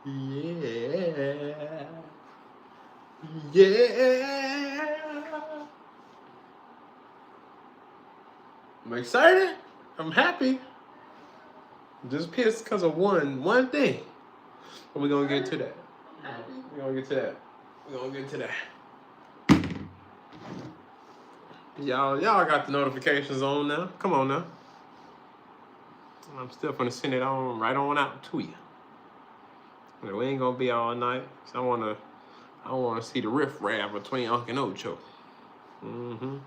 Yeah. Yeah. I'm excited. I'm happy. Just pissed because of one thing. But we're gonna get to that. We're gonna get to that. We're gonna get to that. Y'all got the notifications on now. Come on now. I'm still gonna send it on right on out to you. We ain't gonna be all night. So I wanna see the riff-raff between Unc and Ocho. Mm-hmm.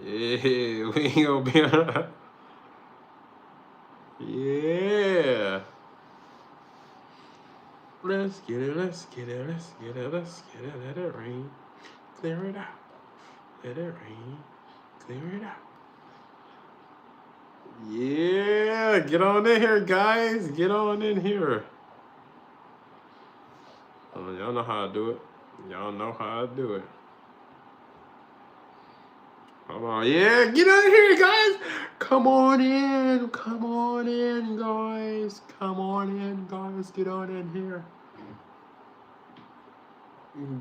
Yeah, we ain't gonna be on. Yeah. Let's get it, let's get it, let's get it, let's get it, let it rain. Clear it out. Let it rain. Clear it out. Yeah, get on in here, guys. Get on in here. Oh, y'all know how I do it. Y'all know how I do it. Come on, yeah, get on here, guys. Come on in, guys. Come on in, guys. Get on in here.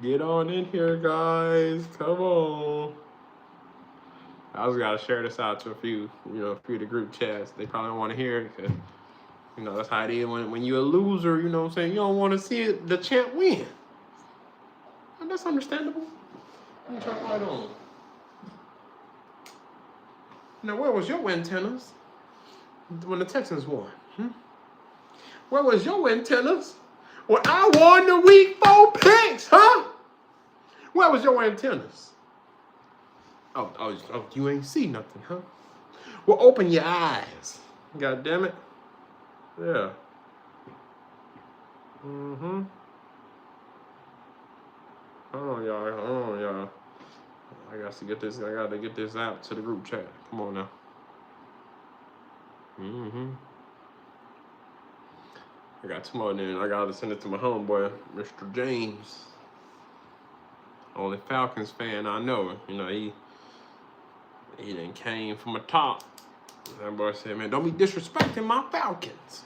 Get on in here, guys. Come on. I just gotta share this out to a few of the group chats. They probably don't want to hear it because, that's how it is when you're a loser, you know what I'm saying? You don't want to see the champ win. And that's understandable. Let me turn right on. Now, where was your antennas when the Texans won? Where was your antennas when I won the week 4 picks, huh? Where was your antennas? Oh, you ain't see nothing, huh? Well, open your eyes. God damn it. Yeah. Mm-hmm. Hold on, y'all. I gotta get this out to the group chat. Come on now. Mm-hmm. I got two more then. I gotta send it to my homeboy, Mr. James. Only Falcons fan I know. He done came from the top. That boy said, man, don't be disrespecting my Falcons.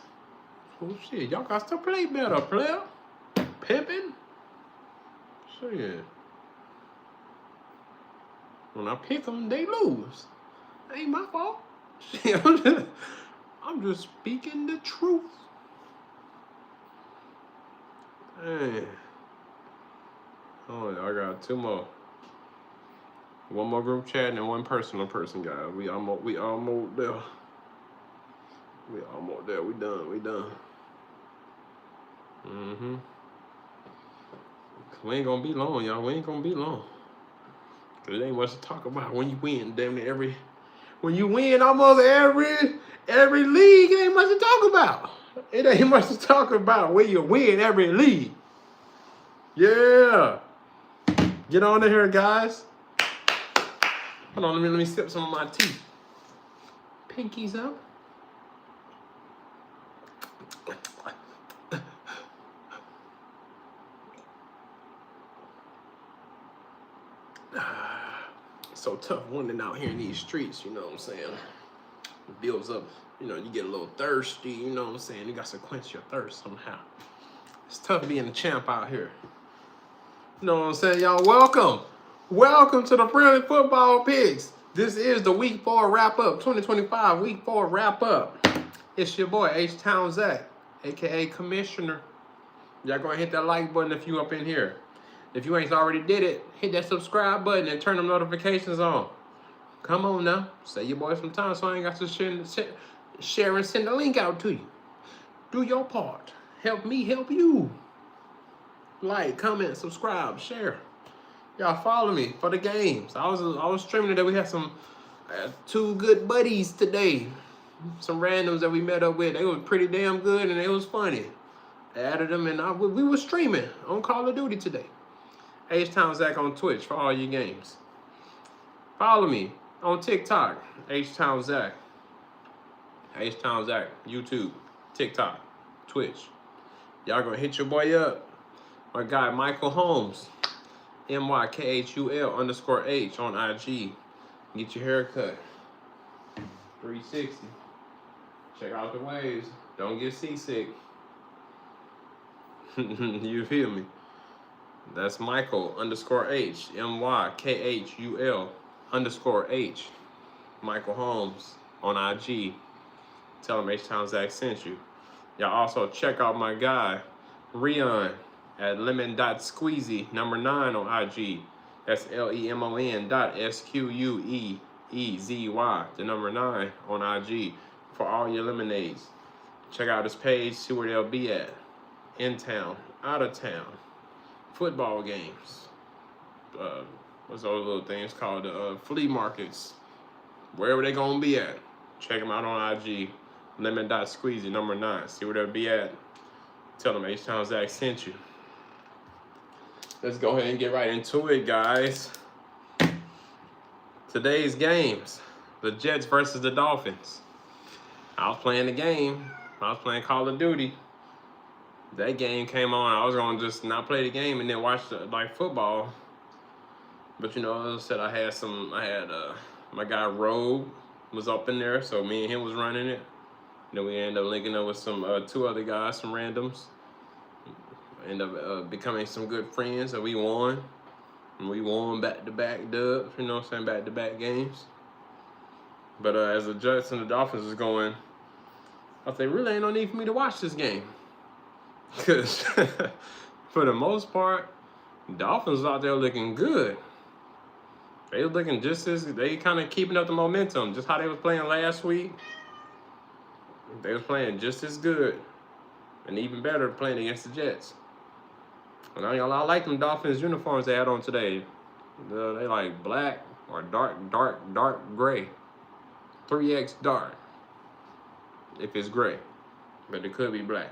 Oh shit, y'all got to play better, player. Pimpin'. Shit. When I pick them, they lose. Ain't my fault. Shit, I'm just speaking the truth. Hey. Oh, I got two more. One more group chat and one personal person, guys. We almost there. We almost there. We done. Mm-hmm. We ain't gonna be long, y'all. We ain't gonna be long. Cause it ain't much to talk about when you win, damn near when you win almost every league, it ain't much to talk about. It ain't much to talk about when you win every league. Yeah. Get on in here, guys. Hold on, let me sip some of my tea. Pinkies up. So tough winning out here in these streets, you know what I'm saying? It builds up, you get a little thirsty, you know what I'm saying? You got to quench your thirst somehow. It's tough being a champ out here. You know what I'm saying, y'all? Welcome to the Friendly Football Pigs. This is the Week 4 wrap-up, 2025 Week 4 wrap-up. It's your boy, H-Town Zack, a.k.a. Commissioner. Y'all go and hit that like button if you up in here. If you ain't already did it, hit that subscribe button and turn them notifications on. Come on now. Say your boy some time so I ain't got to share and send a link out to you. Do your part. Help me help you. Like, comment, subscribe, share. Y'all follow me for the games. I was streaming today. We had some two good buddies today. Some randoms that we met up with. They was pretty damn good and it was funny. I added them and we were streaming on Call of Duty today. H-Town Zack on Twitch for all your games. Follow me on TikTok, H-Town Zack. H-Town Zack, YouTube, TikTok, Twitch. Y'all gonna hit your boy up. My guy Michael Holmes, MYKHUL_H on IG. Get your haircut. 360. Check out the waves. Don't get seasick. You feel me? That's Michael _H, MYKHUL_H. Michael Holmes on IG. Tell him H-Town Zack sent you. Y'all also check out my guy, Rion, at lemon.squeezy, number 9 on IG. That's LEMON.SQUEEZY, the number 9 on IG for all your lemonades. Check out his page, see where they'll be at. In town, out of town, football games. What's those little things called? Flea markets. Wherever they gonna be at. Check them out on IG. Lemon.squeezy, number 9. See where they'll be at. Tell them H-Town Zack sent you. Let's go ahead and get right into it, guys. Today's games. The Jets versus the Dolphins. I was playing the game. I was playing Call of Duty. That game came on. I was gonna just not play the game and then watch like football. But you know, as I said, I had my guy Rogue was up in there, so me and him was running it. Then we ended up linking up with some 2 other guys, some randoms. Ended up becoming some good friends, and we won. And we won back-to-back dubs, you know what I'm saying, back-to-back games. But as the Jets and the Dolphins is going, I think really ain't no need for me to watch this game. Because for the most part, Dolphins out there looking good. They was looking they kind of keeping up the momentum, just how they was playing last week. They was playing just as good, and even better playing against the Jets. And I like them Dolphins uniforms they had on today. They like black or dark gray. 3X dark, if it's gray, but it could be black.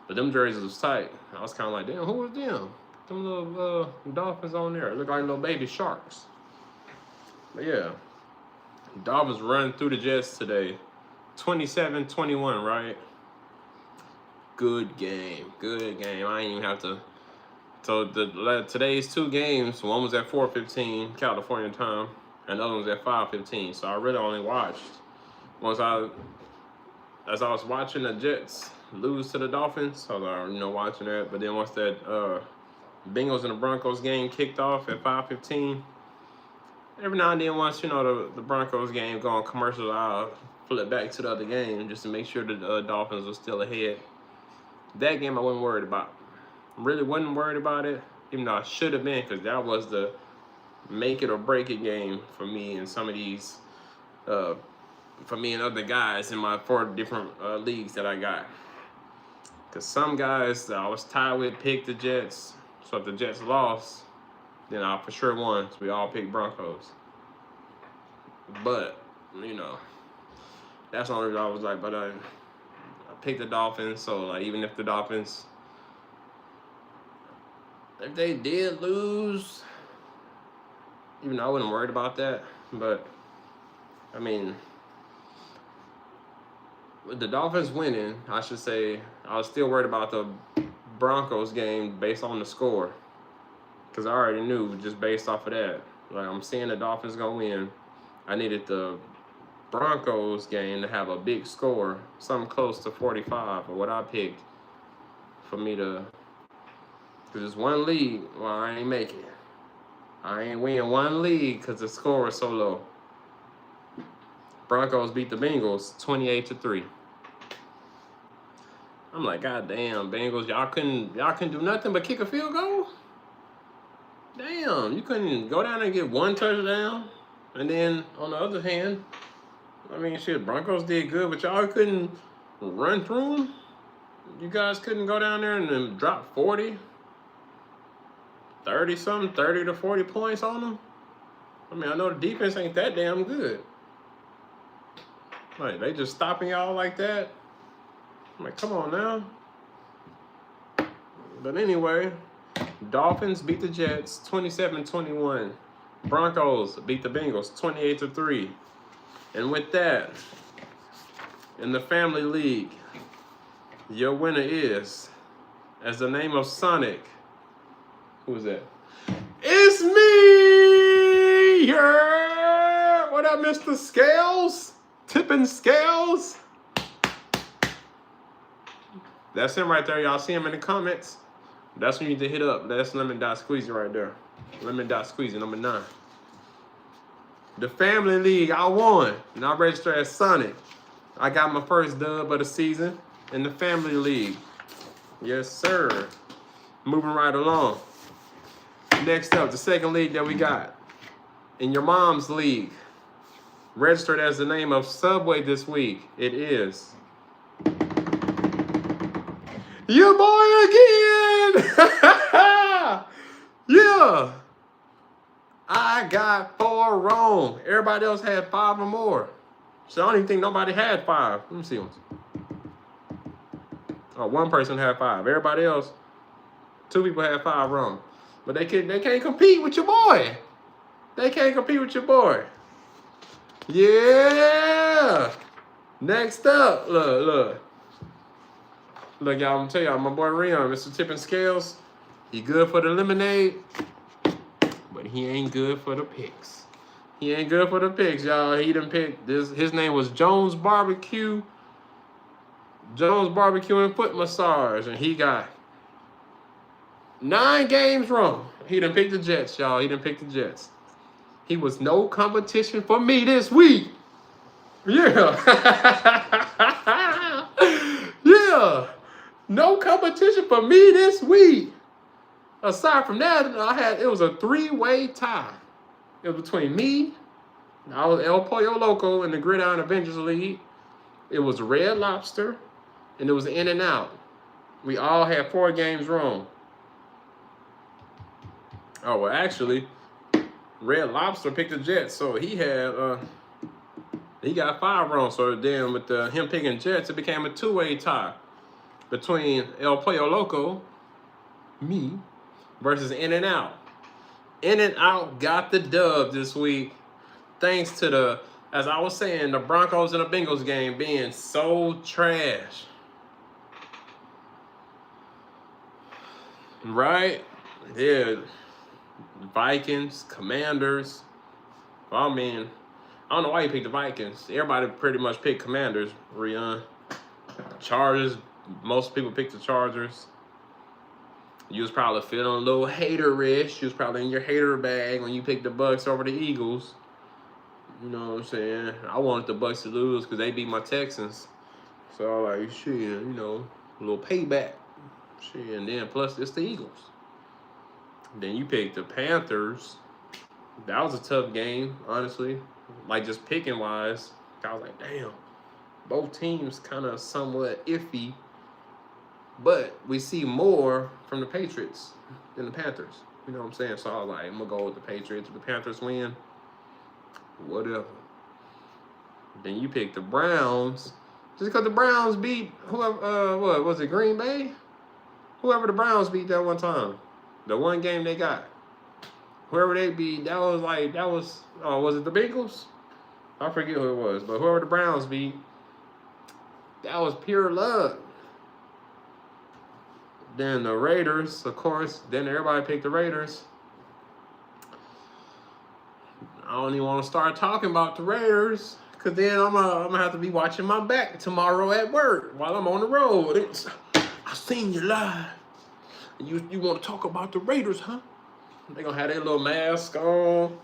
But them jerseys was tight. I was kind of like, damn, who was them? Them little Dolphins on there. It looked like little baby sharks. But yeah, Dolphins run through the Jets today. 27-21, right? Good game. Good game. I ain't even have to. So today's 2 games, one was at 4:15 California time, and the other one was at 5:15. So I really only watched as I was watching the Jets lose to the Dolphins. I was watching that. But then once that Bengals and the Broncos game kicked off at 5:15, every now and then once the Broncos game go on commercial, I'll flip back to the other game just to make sure the Dolphins were still ahead. That game I wasn't worried about. Really wasn't worried about it, even though I should have been, because that was the make it or break it game for me and some of these, for me and other guys in my 4 different leagues that I got. Because some guys that I was tied with picked the Jets, so if the Jets lost, then I for sure won. So we all picked Broncos. But, that's the only reason I was like, but I picked the Dolphins, so like even if the Dolphins, if they did lose, even though I wasn't worried about that, but I mean, with the Dolphins winning, I should say, I was still worried about the Broncos game based on the score, because I already knew just based off of that. Like, I'm seeing the Dolphins gonna win. I needed the Broncos game to have a big score, something close to 45, or what I picked, for me to, because it's one league, well, I ain't make it. I ain't win one league because the score was so low. Broncos beat the Bengals 28-3. I'm like, God damn, Bengals, y'all couldn't do nothing but kick a field goal? Damn, you couldn't go down and get 1 touchdown? And then on the other hand, I mean, shit, Broncos did good, but y'all couldn't run through them? You guys couldn't go down there and then drop 40, 30-something, 30 to 40 points on them? I mean, I know the defense ain't that damn good. Like, they just stopping y'all like that? I'm like, come on now. But anyway, Dolphins beat the Jets 27-21. Broncos beat the Bengals 28-3. And with that, in the family league, your winner is, as the name of Sonic, who is that? It's me! Yeah! What up, Mr. Scales? Tipping Scales? That's him right there. Y'all see him in the comments. That's when you need to hit up. That's lemon dot squeezy right there. Lemon dot squeezy, number 9. The family league, I won. And I registered as Sonic. I got my first dub of the season in the family league. Yes, sir. Moving right along. Next up, the second league that we got. In your mom's league. Registered as the name of Subway this week. It is your boy again. Yeah. I got 4 wrong. Everybody else had 5 or more. So I don't even think nobody had 5. Let me see them. Oh, 1 person had 5. Everybody else, 2 people had 5 wrong. But they can't compete with your boy. They can't compete with your boy. Yeah. Next up, look, y'all. I'm gonna tell y'all, my boy Rion, Mr. Tipping Scales, he good for the lemonade, but he ain't good for the picks. He ain't good for the picks, y'all. He done picked this. His name was Jones Barbecue and Foot Massage, and he got 9 games wrong. He done picked the Jets, y'all. He done picked the Jets. He was no competition for me this week. Yeah. Yeah. No competition for me this week. Aside from that, it was a 3-way tie. It was between me, I was El Pollo Loco in the Gridiron Avengers League. It was Red Lobster, and it was In and Out. We all had 4 games wrong. Oh, well, actually, Red Lobster picked the Jets, so he got 5 wrong. So then with him picking Jets, it became a 2-way tie between El Pollo Loco, me, versus In and Out. In and Out got the dub this week, thanks to as I was saying, the Broncos and the Bengals game being so trash. Right? Yeah. Vikings, Commanders. Well, I mean, I don't know why you picked the Vikings. Everybody pretty much picked Commanders, Rion. Chargers, most people picked the Chargers. You was probably feeling a little hater-ish. You was probably in your hater bag when you picked the Bucks over the Eagles. You know what I'm saying? I wanted the Bucks to lose because they beat my Texans. So I was like, shit, you know, a little payback. Shit, and then plus it's the Eagles. Then you picked the Panthers. That was a tough game, honestly. Like, just picking-wise, I was like, damn. Both teams kind of somewhat iffy. But we see more from the Patriots than the Panthers. You know what I'm saying? So I was like, I'm going to go with the Patriots. If the Panthers win, whatever. Then you picked the Browns. Just because the Browns beat whoever, what was it, Green Bay? Whoever the Browns beat that one time. The one game they got. Whoever they beat, was it the Bengals? I forget who it was. But whoever the Browns beat, that was pure luck. Then the Raiders, of course. Then everybody picked the Raiders. I don't even want to start talking about the Raiders, because then I'm gonna have to be watching my back tomorrow at work while I'm on the road. I seen you live. You want to talk about the Raiders, huh? They gonna have their little mask on.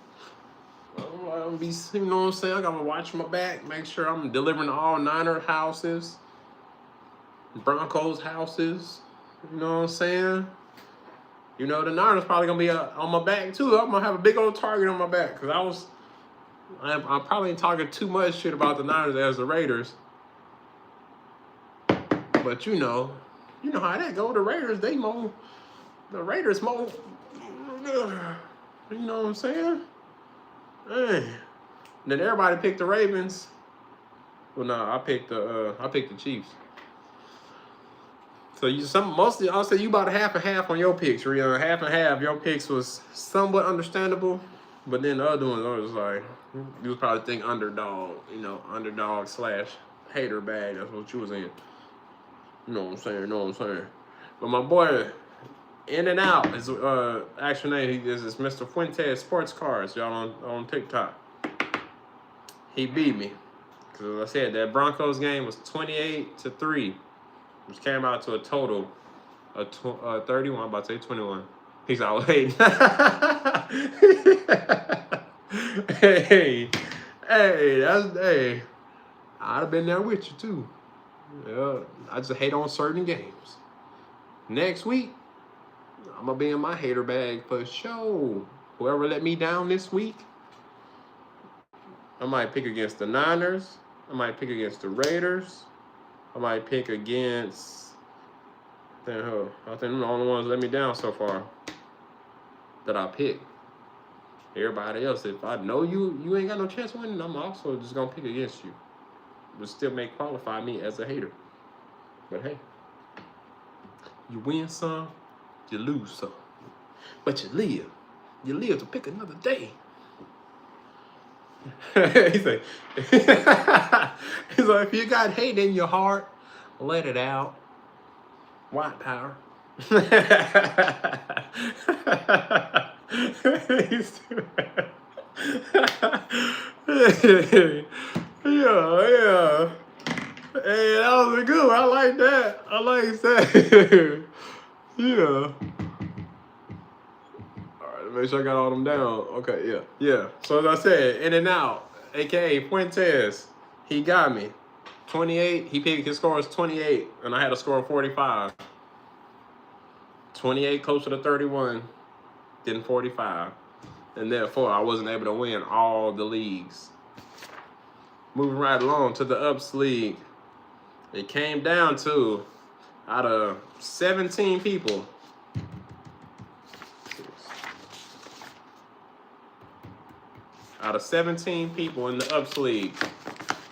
I'm gonna be, you know what I'm saying? I'm gonna watch my back, make sure I'm delivering to all Niner houses, Broncos houses. You know what I'm saying? You know, the Niners probably gonna be on my back too. I'm gonna have a big old target on my back because I probably ain't talking too much shit about the Niners as the Raiders. But you know how that go. The Raiders, you know what I'm saying? Hey. Then everybody picked the Ravens. Well, no, I picked the Chiefs. So mostly I'll say you about half and half on your picks, Rion. Half and half. Your picks was somewhat understandable, but then the other ones I was like, you was probably think underdog, / hater bag. That's what you was in. You know what I'm saying? But my boy, In and Out, his actual name is Mr. Fuentes Sports Cars, y'all on TikTok. He beat me. Because as I said, that Broncos game was 28-3, which came out to a total 31. I'm about to say 21. He's out hating. hey, hey. I'd have been there with you too. Yeah, I just hate on certain games. Next week, I'm gonna be in my hater bag for sure. Whoever let me down this week, I might pick against the Niners. I might pick against the Raiders. I might pick against. I think I'm the only ones that let me down so far that I pick. Everybody else, if I know you ain't got no chance of winning, I'm also just gonna pick against you. But still may qualify me as a hater. But hey, you win some, you lose some. But you live. You live to pick another day. He's like, if you got hate in your heart, let it out. White power. Yeah. Hey, that was a good one. I like that. I like that. Yeah. Make sure I got all them down. Okay, yeah. So as I said, in and out, aka Fuentes, he got me. 28. He picked his score was 28, and I had a score of 45. 28 closer to 31 than 45, and therefore I wasn't able to win all the leagues. Moving right along to the Ups League, it came down to out of 17 people. Out of 17 people in the Ups League,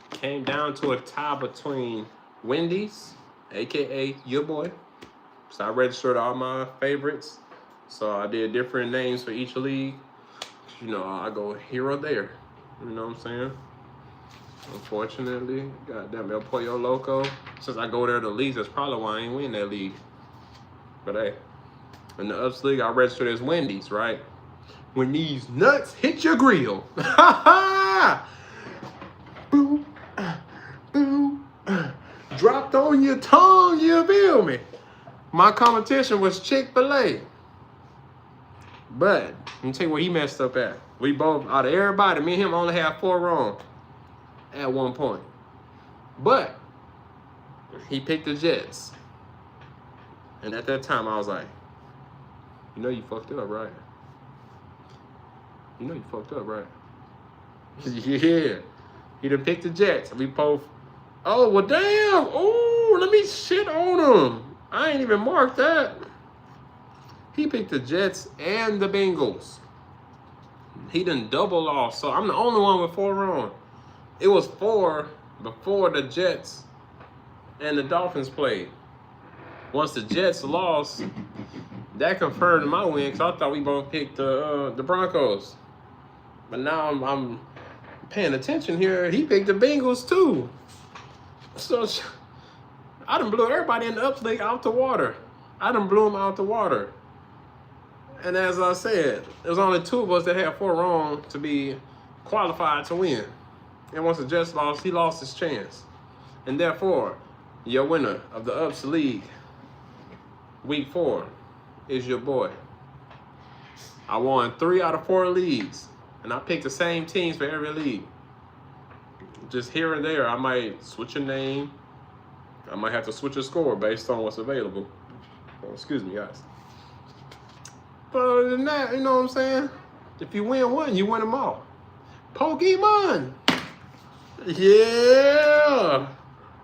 came down to a tie between Wendy's, aka your boy. So I registered all my favorites. So I did different names for each league. You know, I go here or there. You know what I'm saying? Unfortunately, goddamn El Pollo Loco. Since I go there the least, that's probably why I ain't win that league. But hey, in the Ups League, I registered as Wendy's, right? When these nuts hit your grill. Boom, boom, dropped on your tongue, you feel me? My competition was Chick-fil-A. But, let me tell you where he messed up at. We both, out of everybody, me and him only had 4 wrong at one point. But, he picked the Jets. And at that time, I was like, you know you fucked up, right? You know you fucked up, right? Yeah. He done picked the Jets. We both, oh, well, damn. Oh, let me shit on him. I ain't even marked that. He picked the Jets and the Bengals. He done double lost, so I'm the only one with 4 wrong. It was 4 before the Jets and the Dolphins played. Once the Jets lost, that confirmed my win because I thought we both picked the Broncos. But now I'm paying attention here. He picked the Bengals too. So I done blew everybody in the Ups League out the water. I done blew them out the water. And as I said, there was only 2 of us that had 4 wrong to be qualified to win. And once the Jets lost, he lost his chance. And therefore, your winner of the Ups League, week 4, is your boy. I won 3 out of 4 leagues. And I picked the same teams for every league. Just here and there, I might switch a name. I might have to switch a score based on what's available. Oh, excuse me, guys. But other than that, you know what I'm saying? If you win one, you win them all. Pokemon! Yeah!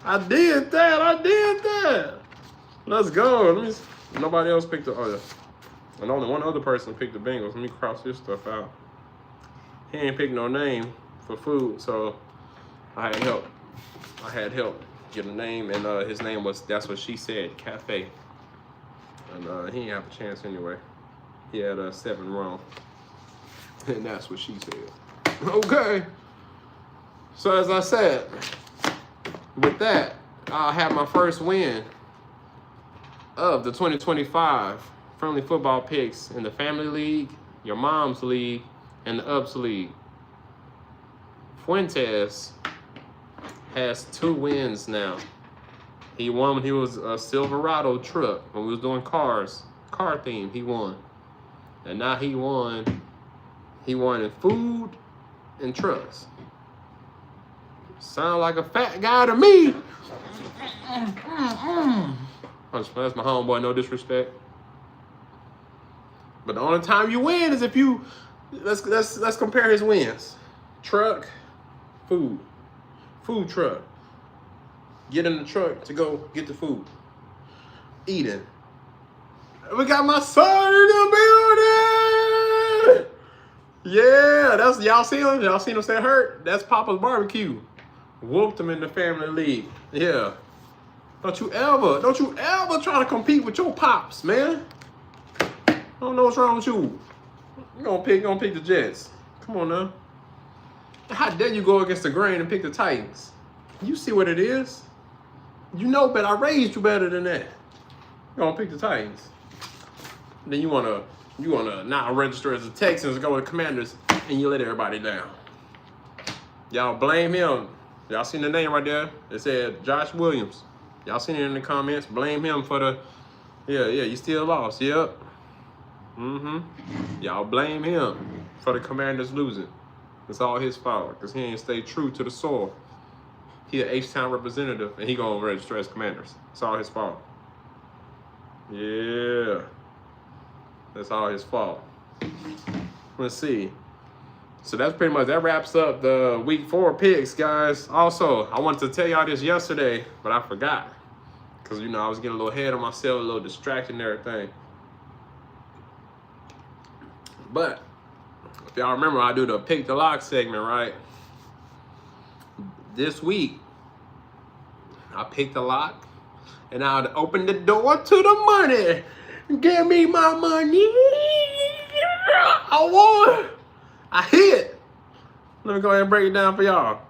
I did that! Let's go. Nobody else picked the other. And only one other person picked the Bengals. Let me cross this stuff out. He ain't picked no name for food, so I had help get a name, and his name was, that's what she said, Cafe. And he didn't have a chance anyway. He had 7 wrong. And that's what she said. Okay. So as I said, with that, I'll have my first win of the 2025 Friendly Football Picks in the Family League, your Mom's League, and the Ups League. Fuentes has 2 wins now. He won when he was a Silverado truck. When we was doing cars, car theme, he won. And now he won in food and trucks. Sound like a fat guy to me. That's my homeboy, no disrespect. But the only time you win is if you, let's compare his wins. Truck, food truck. Get in the truck to go get the food. Eating. We got my son in the building. Yeah, that's y'all see him? Y'all seen him say hurt? That's Papa's barbecue. Whooped him in the family league. Yeah. Don't you ever try to compete with your pops, man. I don't know what's wrong with you. You gonna pick the Jets. Come on now. How dare you go against the grain and pick the Titans? You see what it is? You know better. I raised you better than that. You gonna pick the Titans. Then you wanna not register as the Texans, go with the Commanders, and you let everybody down. Y'all blame him. Y'all seen the name right there? It said Josh Williams. Y'all seen it in the comments. Blame him for the, yeah, you still lost. Yep. Y'all blame him for the Commanders losing. It's all his fault because he ain't stay true to the soil. He an H-Town representative and he gonna register as Commanders. It's all his fault. Yeah. That's all his fault. Let's see. So that's pretty much, that wraps up the week 4 picks, guys. Also, I wanted to tell y'all this yesterday, but I forgot. Because, you know, I was getting a little ahead of myself, a little distracted and everything. But, if y'all remember, I do the Pick the Lock segment, right? This week, I picked the lock, and I opened the door to the money. Give me my money. I won. I hit. Let me go ahead and break it down for y'all.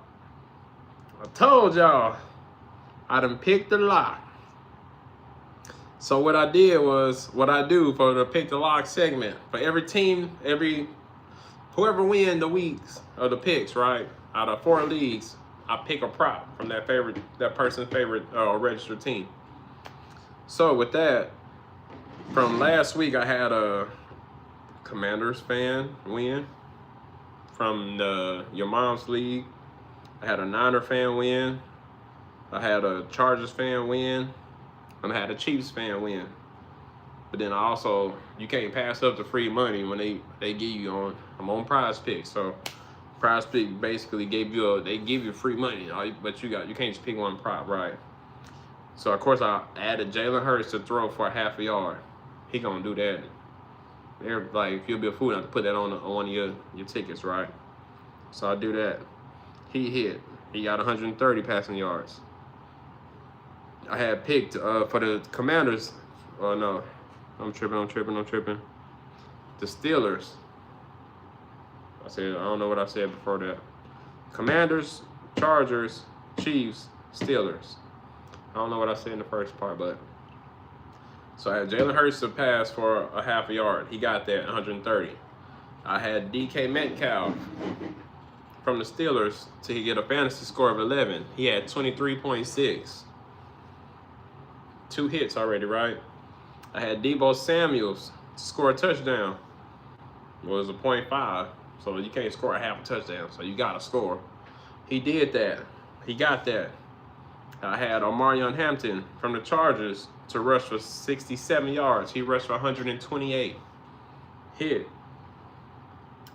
I told y'all I done picked the lock. So what I did was, what I do for the Pick the Lock segment, for every team, whoever win the weeks or the picks, right? Out of 4 leagues, I pick a prop from that person's favorite registered team. So with that, from last week I had a Commanders fan win. From your mom's league, I had a Niner fan win. I had a Chargers fan win. And I had a Chiefs fan win. But then I also, you can't pass up the free money when they give you I'm on Prize Picks. So Prize Pick basically they give you free money, but you can't just pick one prop, right? So of course I added Jalen Hurts to throw for a half a yard. He gonna do that. Like, you'll be a fool not to put that on one of your tickets, right? So I do that. He hit. He got 130 passing yards. I had picked for the Commanders. Oh no, I'm tripping. The Steelers. I don't know what I said before that. Commanders, Chargers, Chiefs, Steelers. I don't know what I said in the first part, but. So I had Jalen Hurts to pass for a half a yard. He got that, 130. I had DK Metcalf from the Steelers to get a fantasy score of 11. He had 23.6. 2 hits already, right? I had Deebo Samuels to score a touchdown. It was a 0.5, so you can't score a half a touchdown, so you got to score. He did that. He got that. I had Omarion Hampton from the Chargers to rush for 67 yards. He rushed for 128. Hit.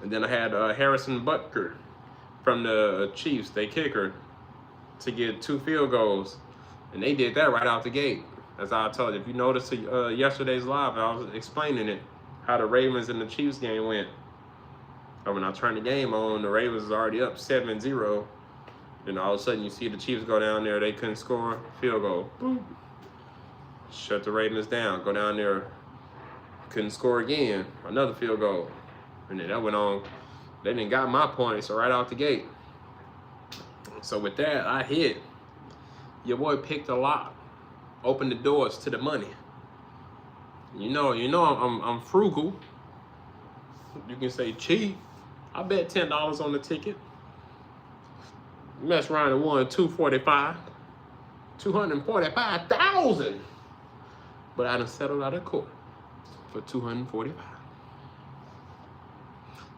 And then I had Harrison Butker from the Chiefs, they kicker, to get 2 field goals. And they did that right out the gate. As I told you, if you noticed yesterday's live, I was explaining it, how the Ravens and the Chiefs game went. And when I turned the game on, the Ravens was already up 7-0. Then all of a sudden you see the Chiefs go down there, they couldn't score, field goal. Boom. Shut the Ravens down, go down there, couldn't score again, another field goal. And then that went on, they didn't got my points, so right out the gate. So with that, I hit. Your boy picked a lock, opened the doors to the money. You know I'm frugal. You can say cheap. I bet $10 on the ticket. Mess around and won $245. $245,000. But I done settled out of court for $245.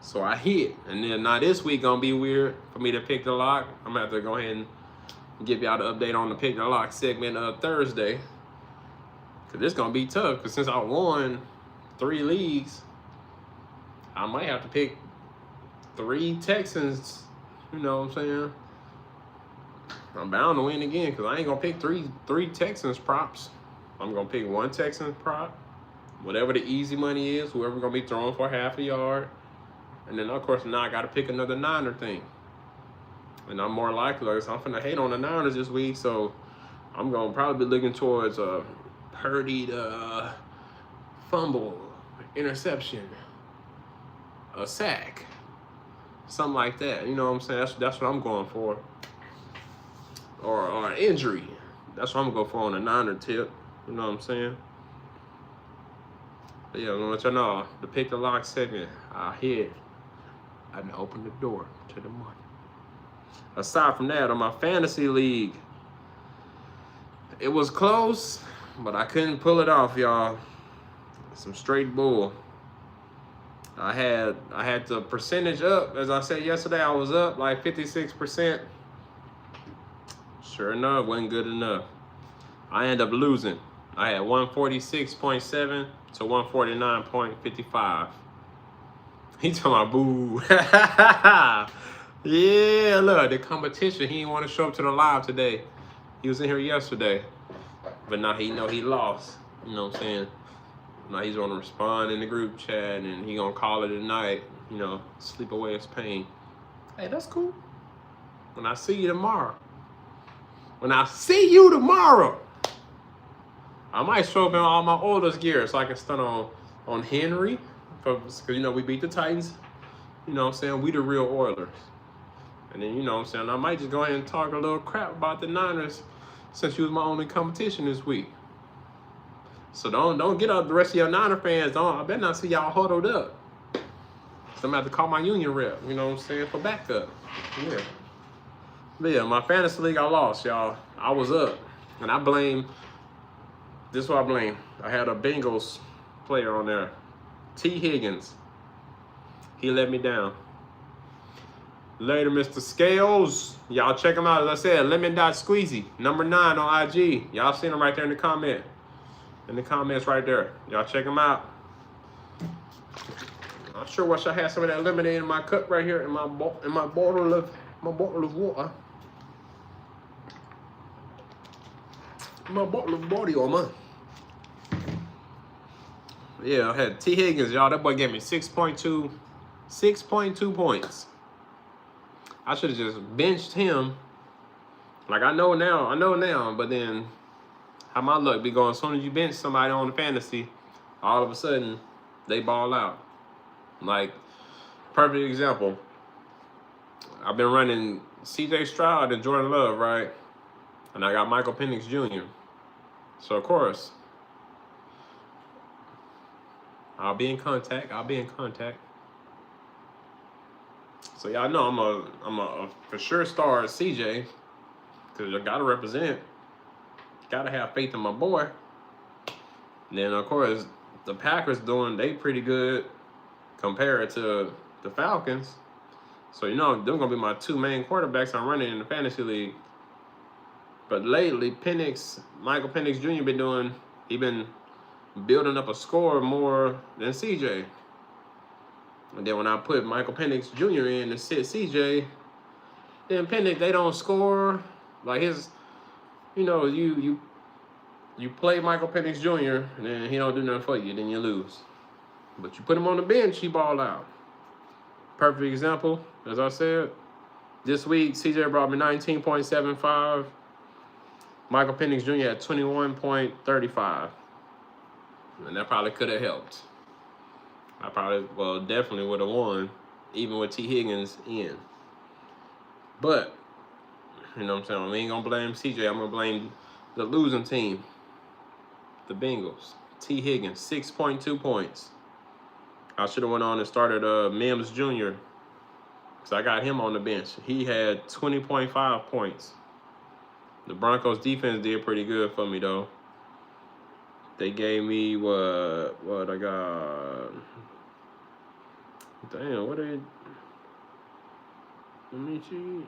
So I hit. And then now this week gonna be weird for me to pick the lock. I'm gonna have to go ahead and give y'all the update on the pick the lock segment Thursday. Cause this gonna be tough. Cause since I won 3 leagues, I might have to pick 3 Texans. You know what I'm saying? I'm bound to win again because I ain't gonna pick three Texans props. I'm gonna pick 1 Texans prop, whatever the easy money is, whoever gonna be throwing for half a yard, and then of course now I gotta pick another Niner thing. And I'm more likely, so I'm finna hate on the Niners this week, so I'm gonna probably be looking towards a Purdy to fumble, interception, a sack, something like that. You know what I'm saying? That's what I'm going for. Or an injury. That's what I'm going to go for on a Niner tip. You know what I'm saying? But yeah, I'm going to let y'all know. The pick the lock segment, I hit. I done opened the door to the money. Aside from that, on my fantasy league, it was close, but I couldn't pull it off, y'all. Some straight bull. I had the percentage up. As I said yesterday, I was up like 56%. Sure enough, wasn't good enough. I ended up losing. I had 146.7 to 149.55. He talking about boo. Yeah, look, the competition. He didn't want to show up to the live today. He was in here yesterday. But now he know he lost. You know what I'm saying? Now he's gonna respond in the group chat and he gonna call it a night. You know, sleep away his pain. Hey, that's cool. When I see you tomorrow. When I see you tomorrow, I might show up in all my Oilers gear so I can stun on Henry. Because, you know, we beat the Titans. You know what I'm saying? We the real Oilers. And then, you know what I'm saying? I might just go ahead and talk a little crap about the Niners since you was my only competition this week. So don't get up the rest of your Niner fans. I better not see y'all huddled up. So I'm going to have to call my union rep, you know what I'm saying, for backup. Yeah. But yeah, my fantasy league, I lost, y'all. I was up. And I blame, this is what I blame. I had a Bengals player on there, T. Higgins. He let me down. Later, Mr. Scales. Y'all check him out. As I said, lemon.squeezy, number 9 on IG. Y'all seen him right there in the comment. In the comments right there. Y'all check him out. I sure wish I had some of that lemonade in my cup right here in my bottle of water. My bottle of body armor. Yeah, I had T. Higgins, y'all. That boy gave me 6.2 points. I should have just benched him. Like I know now, but then how my luck be going? As soon as you bench somebody on the fantasy, all of a sudden they ball out. Like, perfect example. I've been running C.J. Stroud and Jordan Love, right? And I got Michael Penix Jr. So, of course, I'll be in contact. So, y'all know I'm a for sure star at CJ. Because I got to represent. Got to have faith in my boy. And then, of course, the Packers they pretty good compared to the Falcons. So, you know, they're going to be my 2 main quarterbacks I'm running in the fantasy league. But lately, Michael Penix Jr. been building up a score more than CJ. And then when I put Michael Penix Jr. in to sit CJ, then Penix, they don't score. Like his, you know, you play Michael Penix Jr. and then he don't do nothing for you, then you lose. But you put him on the bench, he ball out. Perfect example, as I said. This week, CJ brought me 19.75. Michael Penix Jr. had 21.35. And that probably could have helped. I definitely would have won, even with T. Higgins in. But, you know what I'm saying? We ain't going to blame CJ. I'm going to blame the losing team, the Bengals. T. Higgins, 6.2 points. I should have went on and started Mims Jr. because I got him on the bench. He had 20.5 points. The Broncos defense did pretty good for me though. They gave me what I got. Damn, what they? Let me see.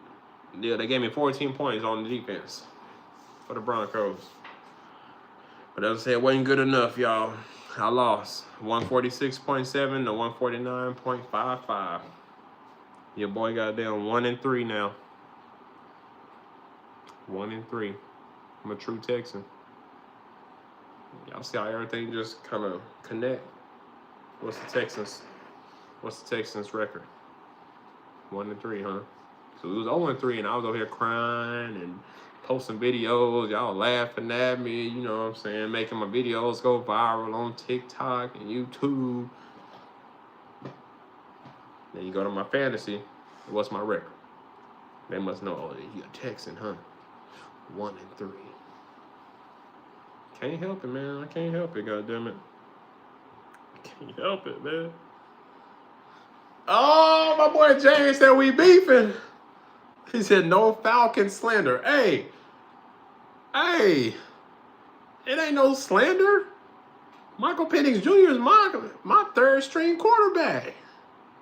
Yeah, they gave me 14 points on the defense for the Broncos. But as I said, it wasn't good enough, y'all. I lost 146.7 to 149.55. Your boy got down 1-3 now. 1-3. I'm a true Texan. Y'all see how everything just kind of connect. What's the Texans record? 1-3, huh? So it was 0-3, and I was over here crying and posting videos. Y'all laughing at me, you know what I'm saying? Making my videos go viral on TikTok and YouTube. Then you go to my fantasy. What's my record? They must know, oh, you're a Texan, huh? 1-3. Can't help it, man. I can't help it, goddammit. Can't help it, man. Oh, my boy James said we beefing. He said no Falcon slander. Hey, it ain't no slander. Michael Penix Jr. is my third string quarterback.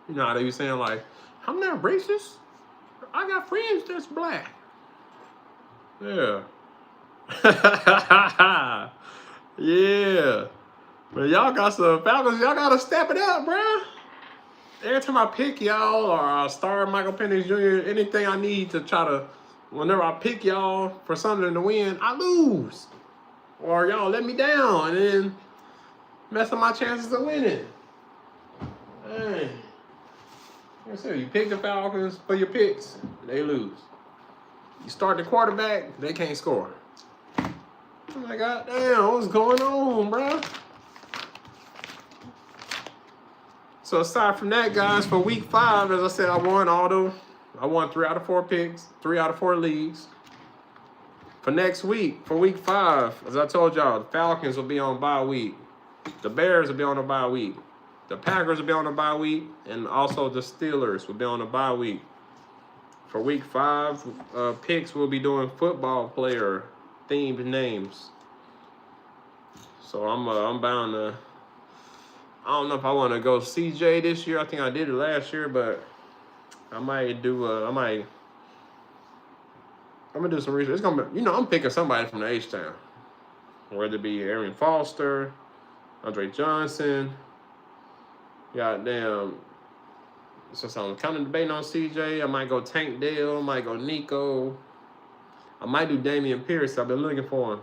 You know how they be saying, like, I'm not racist. I got friends that's black. Yeah. Yeah. But y'all got some Falcons. Y'all got to step it up, bruh. Every time I pick y'all or I start Michael Penix Jr., anything I need to try to, whenever I pick y'all for something to win, I lose. Or y'all let me down and then mess up my chances of winning. Hey. Like I said, you pick the Falcons for your picks, they lose. You start the quarterback, they can't score. I'm like, God damn, what's going on, bro? So aside from that, guys, for week 5, as I said, I won 3 out of 4 picks, 3 out of 4 leagues. For next week, for week 5, as I told y'all, the Falcons will be on bye week. The Bears will be on a bye week. The Packers will be on a bye week. And also the Steelers will be on a bye week. For week 5, picks, we'll be doing football player themed names. So I'm bound to, I don't know if I want to go CJ this year. I think I did it last year, but I might do, I'm going to do some research. It's going to be, I'm picking somebody from the H-Town. Whether it be Arian Foster, Andre Johnson, goddamn. So I'm kind of debating on CJ. I might go Tank Dale. I might go Nico. I might do Damian Pierce. I've been looking for him.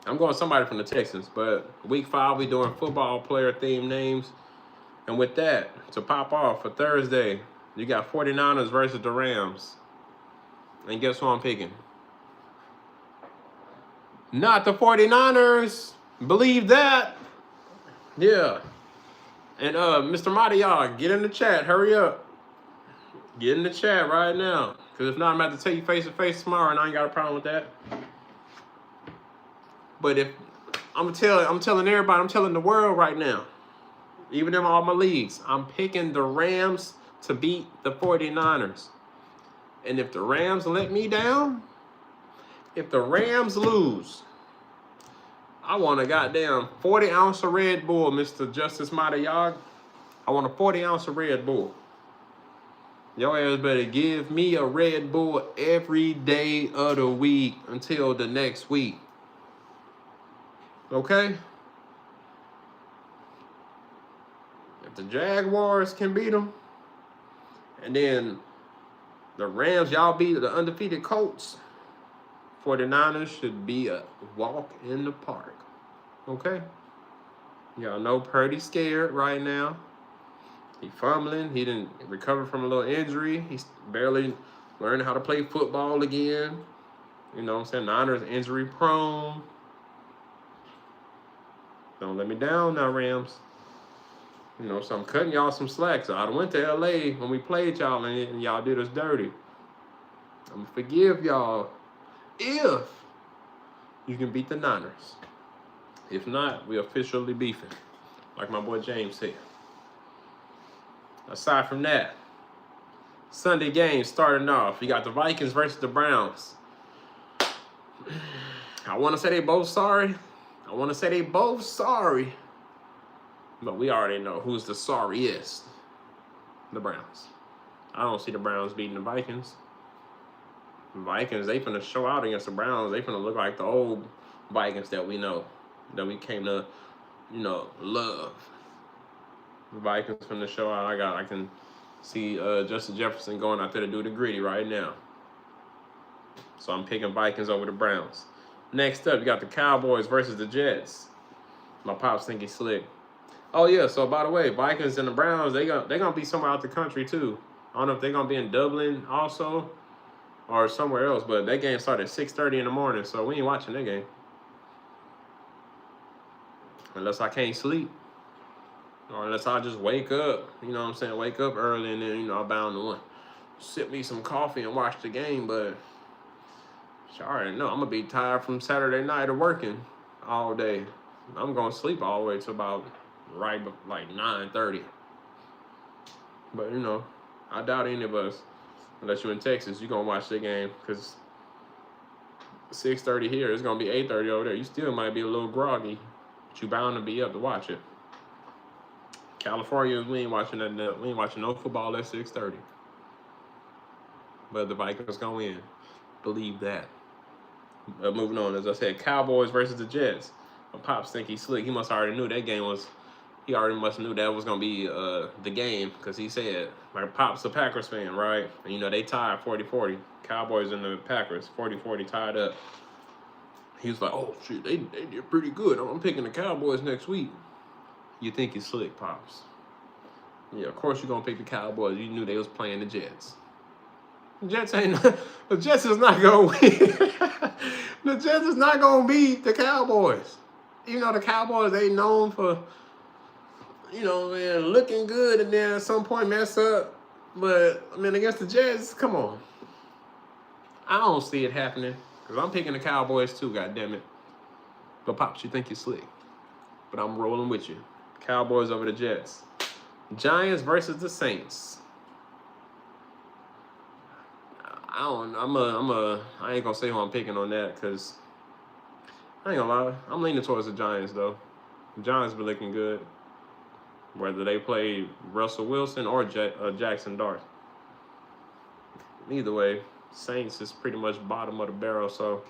I'm going somebody from the Texans. But week 5, we doing football player themed names. And with that, to pop off for Thursday, you got 49ers versus the Rams. And guess who I'm picking? Not the 49ers. Believe that. Yeah. And Mr. Madia, get in the chat. Hurry up. Get in the chat right now. Because if not, I'm about to tell you face to face tomorrow, and I ain't got a problem with that. But if I'm telling everybody, I'm telling the world right now, even in all my leagues, I'm picking the Rams to beat the 49ers. And if the Rams let me down, if the Rams lose, I want a goddamn 40-ounce of Red Bull, Mr. Justice Matayag. I want a 40-ounce of Red Bull. Your ass better give me a Red Bull every day of the week until the next week. Okay? If the Jaguars can beat them, and then the Rams, y'all beat the undefeated Colts, 49ers should be a walk in the park. Okay? Y'all know Purdy's scared right now. He fumbling. He didn't recover from a little injury. He's barely learning how to play football again. You know what I'm saying? Niners injury prone. Don't let me down now, Rams. So I'm cutting y'all some slack. So I went to LA when we played y'all and y'all did us dirty. I'm going to forgive y'all if you can beat the Niners. If not, we officially beefing, like my boy James said. Aside from that, Sunday game starting off. You got the Vikings versus the Browns. I want to say they both sorry. But we already know who's the sorriest. The Browns. I don't see the Browns beating the Vikings. The Vikings, they finna show out against the Browns. They finna look like the old Vikings that we know, that we came to, love. The Vikings finna show out. I can see Justin Jefferson going out there to do the gritty right now. So I'm picking Vikings over the Browns. Next up, you got the Cowboys versus the Jets. My pops think he's slick. Oh yeah, so by the way, Vikings and the Browns, they gonna be somewhere out the country too. I don't know if they're gonna be in Dublin also or somewhere else, but that game started at 6:30 in the morning, so we ain't watching that game. Unless I can't sleep. Or unless I just wake up, wake up early and then, I'm bound to sip me some coffee and watch the game, but I already know I'm gonna be tired from Saturday night of working all day. I'm gonna sleep all the way to about like 9:30. But I doubt any of us, unless you're in Texas, you're gonna watch the game because 6:30 here, it's gonna be 8:30 over there. You still might be a little groggy, but you bound to be up to watch it. California, we ain't watching that. We ain't watching no football at 6:30. But the Vikings gonna win. Believe that. Moving on, as I said, Cowboys versus the Jets. My pops think he's slick. He must already knew that game was. He already must knew that was gonna be the game because he said, my pop's a Packers fan, right? And they tied 40-40. Cowboys and the Packers 40-40 tied up. He was like, oh shit, they did pretty good. I'm picking the Cowboys next week. You think he's slick, pops? Yeah, of course you're gonna pick the Cowboys. You knew they was playing the Jets. The Jets is not gonna win. The Jets is not gonna beat the Cowboys. The Cowboys, they known for, looking good and then at some point mess up. But against the Jets, come on. I don't see it happening because I'm picking the Cowboys too. Goddammit. But pops, you think you're slick? But I'm rolling with you. Cowboys over the Jets. Giants versus the Saints. I ain't gonna say who I'm picking on that because I ain't gonna lie. I'm leaning towards the Giants though. The Giants been looking good. Whether they play Russell Wilson or Jackson Dart. Either way, Saints is pretty much bottom of the barrel, so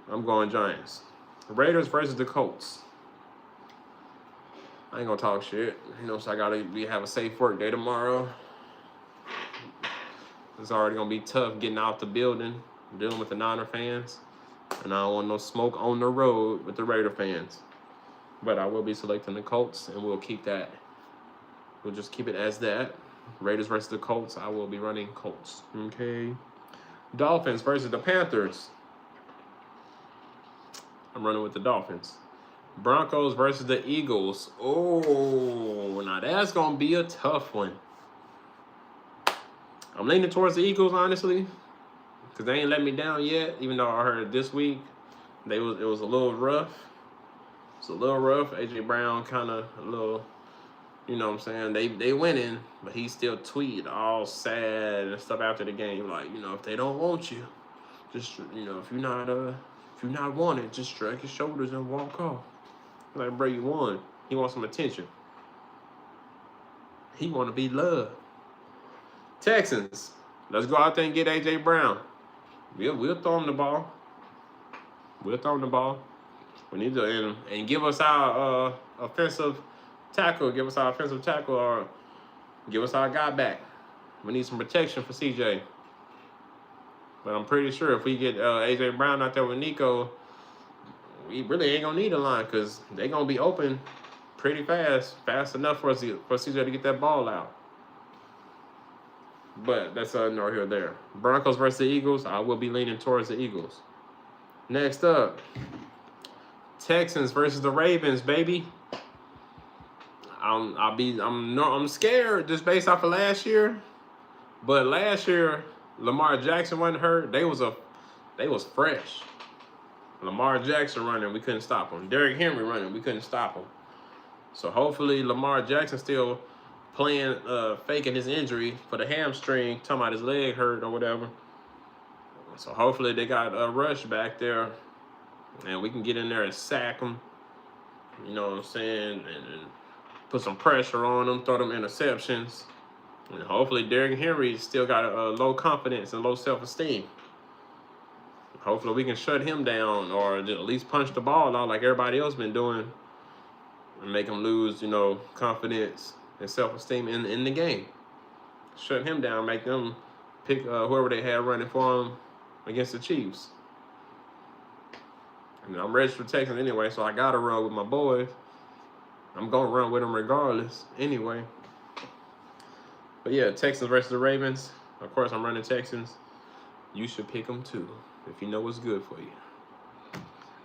I'm going Giants. Raiders versus the Colts. I ain't gonna talk shit. So I gotta have a safe work day tomorrow. It's already gonna be tough getting out the building, dealing with the Niner fans. And I don't want no smoke on the road with the Raider fans. But I will be selecting the Colts, and we'll keep that. We'll just keep it as that. Raiders versus the Colts. I will be running Colts. Okay. Dolphins versus the Panthers. I'm running with the Dolphins. Broncos versus the Eagles. Oh, now that's going to be a tough one. I'm leaning towards the Eagles, honestly, because they ain't let me down yet, even though I heard this week it was a little rough. It's a little rough. A.J. Brown kind of a little, they winning, but he still tweeted all sad and stuff after the game, like, if they don't want you, just, if you're not wanted, just shrug your shoulders and walk off. Like, bro, you won. He wants some attention. He want to be loved. Texans, let's go out there and get A.J. Brown. We'll throw him the ball. We need to and give us our offensive tackle. Give us our offensive tackle or give us our guy back. We need some protection for CJ. But I'm pretty sure if we get A.J. Brown out there with Nico, we really ain't gonna need a line because they're gonna be open pretty fast enough for CJ to get that ball out. But that's nor here or there. Broncos versus the Eagles. I will be leaning towards the Eagles. Next up, Texans versus the Ravens, baby. I'm scared just based off of last year. But last year, Lamar Jackson wasn't hurt. They was fresh. Lamar Jackson running, we couldn't stop him. Derrick Henry running, we couldn't stop him. So hopefully Lamar Jackson still faking his injury for the hamstring, talking about his leg hurt or whatever. So hopefully they got a rush back there, and we can get in there and sack them. You know what I'm saying? And put some pressure on them, throw them interceptions. And hopefully Derrick Henry still got a low confidence and low self-esteem. Hopefully we can shut him down, or at least punch the ball out like everybody else been doing, and make him lose, you know, confidence and self-esteem in the game. Shut him down, make them pick whoever they had running for him against the Chiefs. I mean, I'm registered Texans anyway, so I gotta run with my boys. I'm gonna run with them regardless anyway. But yeah, Texans versus the Ravens. Of course, I'm running Texans. You should pick them too, if you know what's good for you.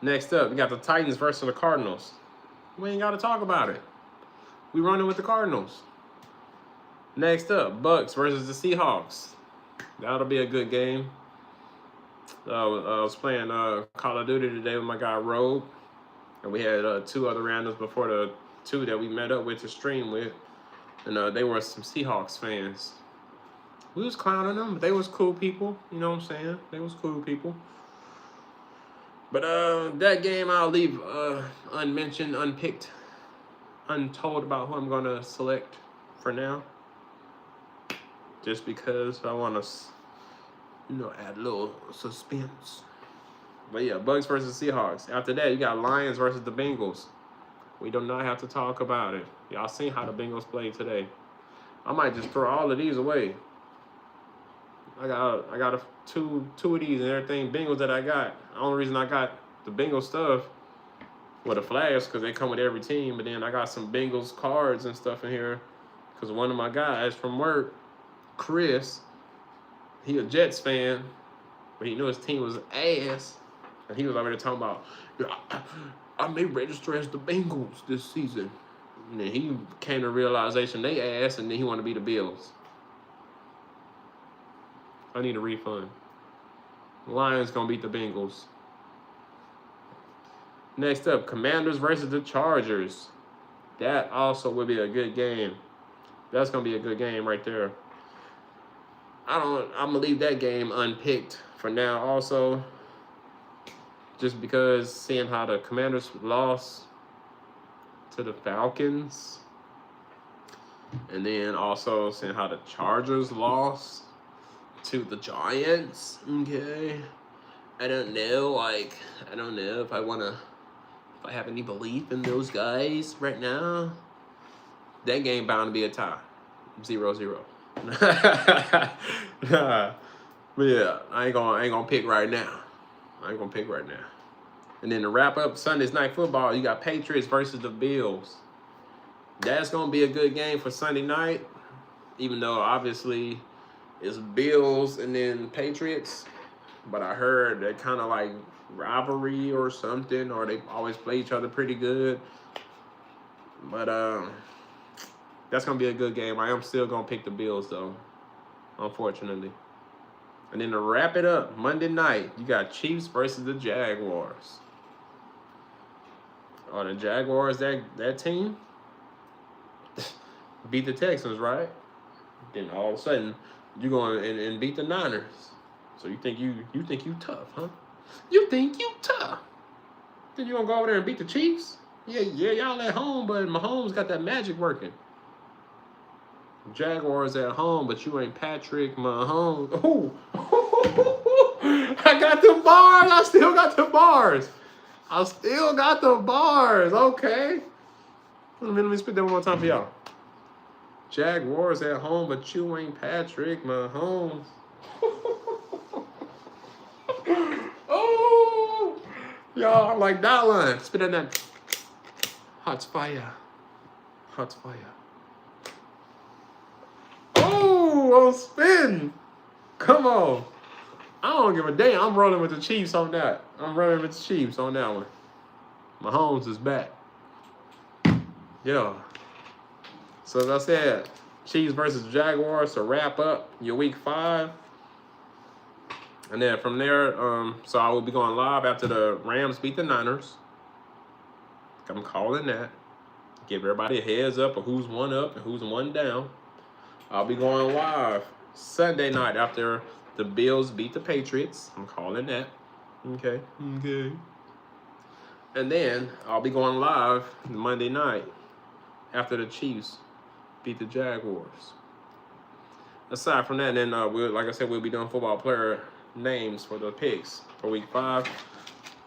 Next up, we got the Titans versus the Cardinals. We ain't got to talk about it. We running with the Cardinals. Next up, Bucks versus the Seahawks. That'll be a good game. I was playing Call of Duty today with my guy Rogue, and we had 2 other randoms before the 2 that we met up with to stream with, and they were some Seahawks fans. We was clowning them, but they was cool people. You know what I'm saying? They was cool people. But that game I'll leave unmentioned, unpicked, untold about who I'm gonna select for now. Just because I want to, you know, add a little suspense. But yeah, Bucks versus Seahawks. After that, you got Lions versus the Bengals. We do not have to talk about it. Y'all seen how the Bengals played today. I might just throw all of these away. I got two of these and everything Bengals that I got. The only reason I got the Bengals stuff with the flags because they come with every team. But then I got some Bengals cards and stuff in here because one of my guys from work, Chris, he a Jets fan, but he knew his team was ass, and he was already talking about, yeah, I may register as the Bengals this season. And then he came to realization they ass, and then he wanted to be the Bills. I need a refund. Lions gonna beat the Bengals. Next up, Commanders versus the Chargers. That also will be a good game. That's gonna be a good game right there. I'm gonna leave that game unpicked for now also. Just because seeing how the Commanders lost to the Falcons. And then also seeing how the Chargers lost to the Giants. Okay. I don't know if I have any belief in those guys right now. That game bound to be a tie. 0-0. But yeah, I ain't gonna pick right now. And then to wrap up Sunday's night football, you got Patriots versus the Bills. That's gonna be a good game for Sunday night, even though obviously it's Bills and then Patriots. But I heard they're kind of like rivalry or something, or they always play each other pretty good. But that's gonna be a good game. I am still gonna pick the Bills though, unfortunately. And then to wrap it up, Monday night, you got Chiefs versus the Jaguars. Oh, the Jaguars, that team beat the Texans, right? Then all of a sudden, you going and beat the Niners. So you think you tough, huh? You think you tough? Then you gonna go over there and beat the Chiefs? Yeah, y'all at home, but Mahomes got that magic working. Jaguars at home, but you ain't Patrick Mahomes. Ooh. I got the bars. I still got the bars. Okay. Let me spit that one more time for y'all. Jaguars at home, but you ain't Patrick Mahomes. Oh, y'all, I'm like that line. Spit on that. Hot fire. Oh, on spin. Come on. I don't give a damn. I'm rolling with the Chiefs on that. One. Mahomes is back. Yeah. So as I said, Chiefs versus Jaguars to wrap up your week 5. And then from there, so I will be going live after the Rams beat the Niners. I'm calling that. Give everybody a heads up of who's one up and who's one down. I'll be going live Sunday night after the Bills beat the Patriots. I'm calling that. Okay. Okay. And then I'll be going live Monday night after the Chiefs beat the Jaguars. Aside from that, then like I said, we'll be doing football player names for the picks for week 5.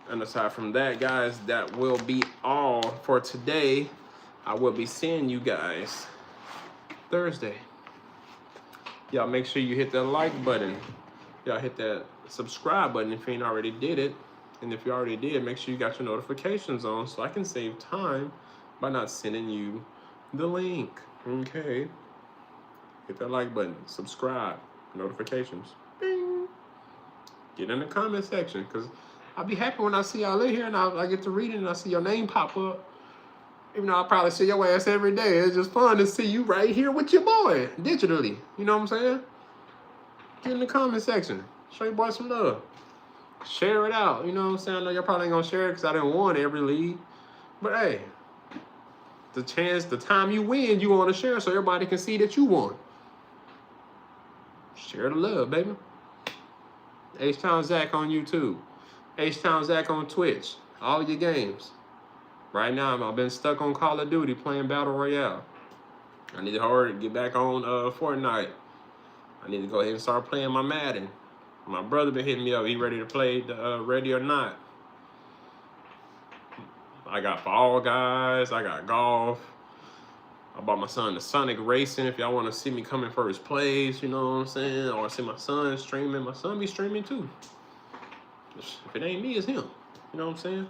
And aside from that, guys, that will be all for today. I will be seeing you guys Thursday. Y'all make sure you hit that like button. Y'all hit that subscribe button if you ain't already did it. And if you already did, make sure you got your notifications on so I can save time by not sending you the link. Okay. Hit that like button, subscribe, notifications. Bing. Get in the comment section, because I'll be happy when I see y'all in here and I get to read it and I see your name pop up. Even though I probably see your ass every day. It's just fun to see you right here with your boy, digitally. You know what I'm saying? Get in the comment section. Show your boy some love. Share it out. You know what I'm saying? I know y'all probably ain't gonna share it because I didn't win every league. But hey, the time you win, you want to share so everybody can see that you won. Share the love, baby. H-Town Zack on YouTube. H-Town Zack on Twitch. All your games. Right now, I've been stuck on Call of Duty playing Battle Royale. I need to hurry to get back on Fortnite. I need to go ahead and start playing my Madden. My brother been hitting me up. He ready to play the Ready or Not. I got Fall Guys. I got golf. I bought my son the Sonic Racing. If y'all want to see me coming for his plays, you know what I'm saying? Or see my son streaming. My son be streaming too. If it ain't me, it's him. You know what I'm saying?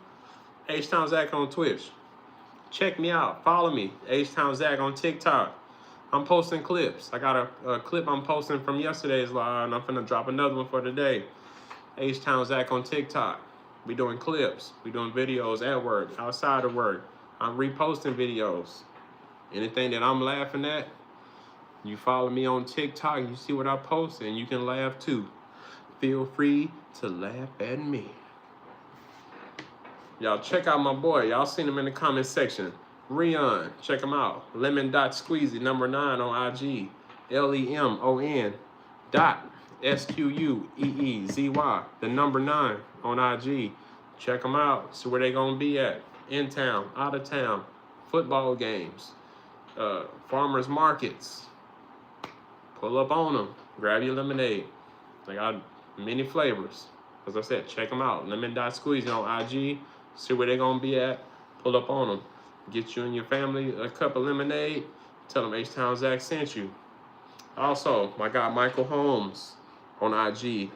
H-Town Zack on Twitch. Check me out. Follow me. H-Town Zack on TikTok. I'm posting clips. I got a clip I'm posting from yesterday's live, and I'm finna drop another one for today. H-Town Zack on TikTok. We doing clips. We doing videos at work, outside of work. I'm reposting videos. Anything that I'm laughing at, you follow me on TikTok, you see what I post, and you can laugh too. Feel free to laugh at me. Y'all check out my boy. Y'all seen him in the comment section. Rion, check him out. Lemon.squeezy, number 9 on IG. LEMON dot SQUEEZY, the number 9 on IG. Check them out. See where they gonna be at. In town, out of town, football games, farmers markets. Pull up on them. Grab your lemonade. They got many flavors. As I said, check them out. Lemon.squeezy on IG. See where they gonna be at. Pull up on them. Get you and your family a cup of lemonade. Tell them H-Town Zack sent you. Also, my guy Michael Holmes on IG. You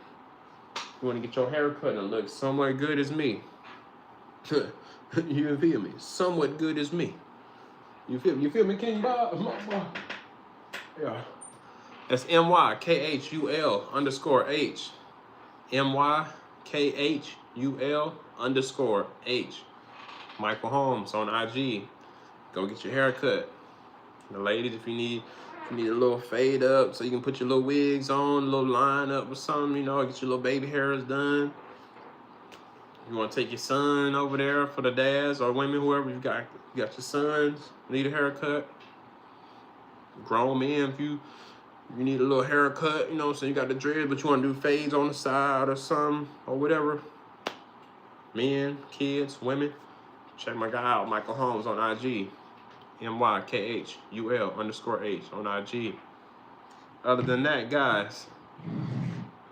want to get your hair cut and look somewhat good as me. You feel me? Somewhat good as me. You feel me? You feel me, King Bob? Yeah. That's MYKHUL_H. MYKHUL_H. Michael Holmes on IG. Go get your hair cut. The ladies, if you need a little fade up so you can put your little wigs on, a little line up or something, you know, get your little baby hairs done. You want to take your son over there for the dads or women, whoever you got your sons, need a haircut. Grown men, if you need a little haircut, you know, so you got the dread, but you want to do fades on the side or something or whatever. Men, kids, women. Check my guy out, Michael Holmes on IG. MYKHUL_H on IG. Other than that, guys,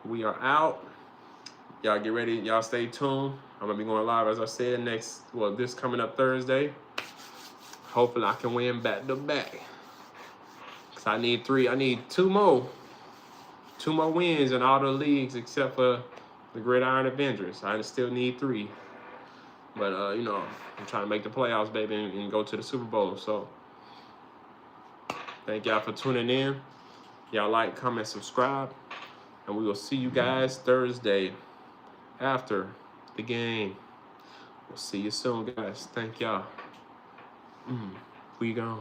we are out. Y'all get ready. Y'all stay tuned. I'm going to be going live, as I said, this coming up Thursday. Hopefully I can win back to back. Because I need 2 more. 2 more wins in all the leagues except for the Gridiron Avengers. I still need 3. But, you know, I'm trying to make the playoffs, baby, and go to the Super Bowl. So, thank y'all for tuning in. Y'all like, comment, subscribe. And we will see you guys Thursday after the game. We'll see you soon, guys. Thank y'all. We gone.